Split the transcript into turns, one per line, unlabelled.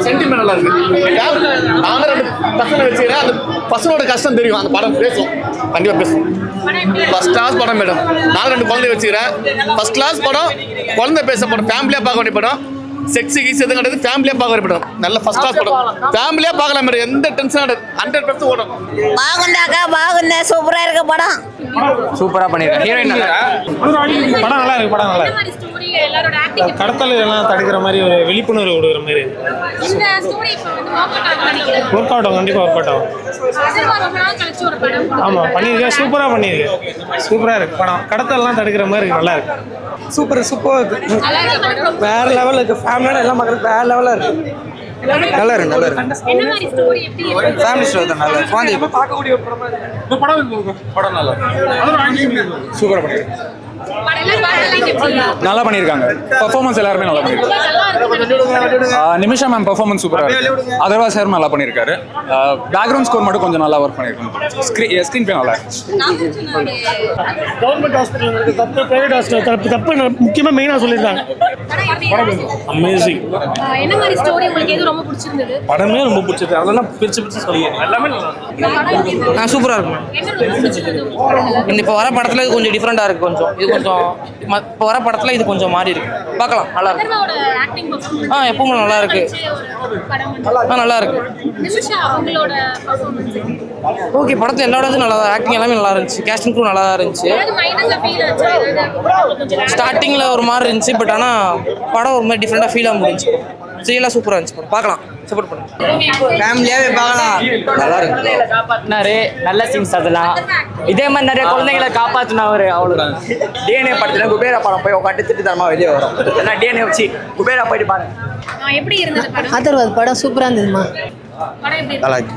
சென்டிமெண்டலா இருக்கு. நாங்க ரெண்டு பசங்க வச்சுக்கிறேன். அந்த பசங்களோட கஷ்டம் தெரியும். அந்த படம் பேசும், கண்டிப்பா பேசும். ஃபர்ஸ்ட் கிளாஸ் படம் மேடம். நான் ரெண்டு குழந்தை வச்சுக்கிறேன். ஃபர்ஸ்ட் கிளாஸ் படம், குழந்தை பேச படம், ஃபேமிலியா பார்க்க வேண்டிய படம். செக்ஸி கீஸ் எதுவும் கிடையாது, ஃபேமிலியா பார்க்க வேண்டிய படம். நல்ல ஃபர்ஸ்ட் கிளாஸ் படம், ஃபேமிலியா பார்க்கலாம் மேடம். எந்த டென்ஷன் கிடையாது, 100% ஓடும்.
பாகுண்டாக்கா பாகுண்டா, சூப்பரா இருக்க படம்.
சூப்பரா பண்ணிருக்காங்க. ஹீரோயின்
படம் நல்லா இருக்கு. படம் நல்லா இருக்கு. கடத்தல் எல்லாம் தடுக்கிற மாதிரி ஒரு விழிப்புணர்வு கொடுக்குற மாதிரி ஒர்க் அவுட் ஆகும். கண்டிப்பாக ஒர்க் அவுட் ஆகும். ஆமாம், பண்ணியிருக்கேன். சூப்பராக பண்ணியிருக்கேன். சூப்பராக இருக்கு படம். கடத்தல்லாம் தடுக்கிற மாதிரி இருக்கு. நல்லா இருக்கு.
சூப்பராக இருக்கு. வேற லெவலில் இருக்கு. ஃபேமிலியோட எல்லாம் மக்களுக்கு வேற லெவலில் இருக்கு. நல்லா இருக்கு. நல்லா இருக்கு. ஃபேமிலி ஸ்டோரி தான். நல்லா குழந்தை பார்க்கக்கூடிய படம். நல்லா சூப்பராக பண்ணியிருக்கு.
நல்லா பண்ணியிருக்காங்க. பர்ஃபார்மன்ஸ் எல்லாருமே நல்லா பண்ணியிருக்காங்க. நிமிஷா மேம் பர்ஃபார்மன்ஸ் சூப்பராக இருக்கு. அதர்வா சார் நல்லா பண்ணியிருக்காரு. பேக்ரவுண்ட் ஸ்கோர் மட்டும் கொஞ்சம் நல்லா ஒர்க் பண்ணியிருக்காங்க. ஸ்க்ரீன் பிளே நல்லா இருந்துச்சு.
கவர்மெண்ட் ஹாஸ்பிட்டல் இருக்கு, தப்பு பிரைவேட் ஹாஸ்பிட்டல் தப்பு முக்கியமாக மெயினாக சொல்லியிருக்காங்க. அமேசிங்.
என்ன மாதிரி ஸ்டோரி உங்களுக்கு எது ரொம்ப பிடிச்சிருந்தது?
படமே ரொம்ப பிடிச்சிருக்கு. அதெல்லாம் பிரிச்சு சொல்லுவோம். எல்லாமே நல்லா
சூப்பராக இருக்கும். இப்போ வர படத்தில் இது கொஞ்சம் டிஃப்ரெண்டாக இருக்குது. இது கொஞ்சம் இப்போ வர படத்தில் இது கொஞ்சம் மாறி இருக்கு. பார்க்கலாம். நல்லா இருக்கு. எப்பவும் நல்லா இருக்கு. நல்லா இருக்கு. ஓகே, படத்தில் எல்லா இடத்துலையும் நல்லா, ஆக்டிங் எல்லாமே நல்லா இருந்துச்சு. கேஸ்டிங் கூட நல்லா இருந்துச்சு. ஸ்டார்டிங்கில் ஒரு மாதிரி இருந்துச்சு, பட் ஆனால் படம் ஒரு மாதிரி டிஃப்ரெண்டாக ஃபீல் ஆக முடிஞ்சு. சீரியலாக சூப்பராக இருந்துச்சு. பார்க்கலாம். சப்போர்ட் பண்ணுங்க.
ஃபேமிலியாவே பார்க்கலாம்.
நல்லா இருக்கு.
காப்பாற்றினாரு. நல்ல சீன்ஸ் அதெல்லாம். இதே மாதிரி நிறைய குழந்தைங்களை காப்பாற்றினவர். அவ்வளோதான். டிஎன்ஏ படத்தில் குபேரா படம் போய் உட்காந்து திட்டு தரமா வெளியே வரும். ஏன்னா டிஎன்ஏ வச்சு குபேரா போயிட்டு பாருங்க.
எப்படி இருந்தது படம்?
அதர்வாத் படம் சூப்பராக இருந்ததுமா.
படம் எப்படி
நல்லா இருக்கு.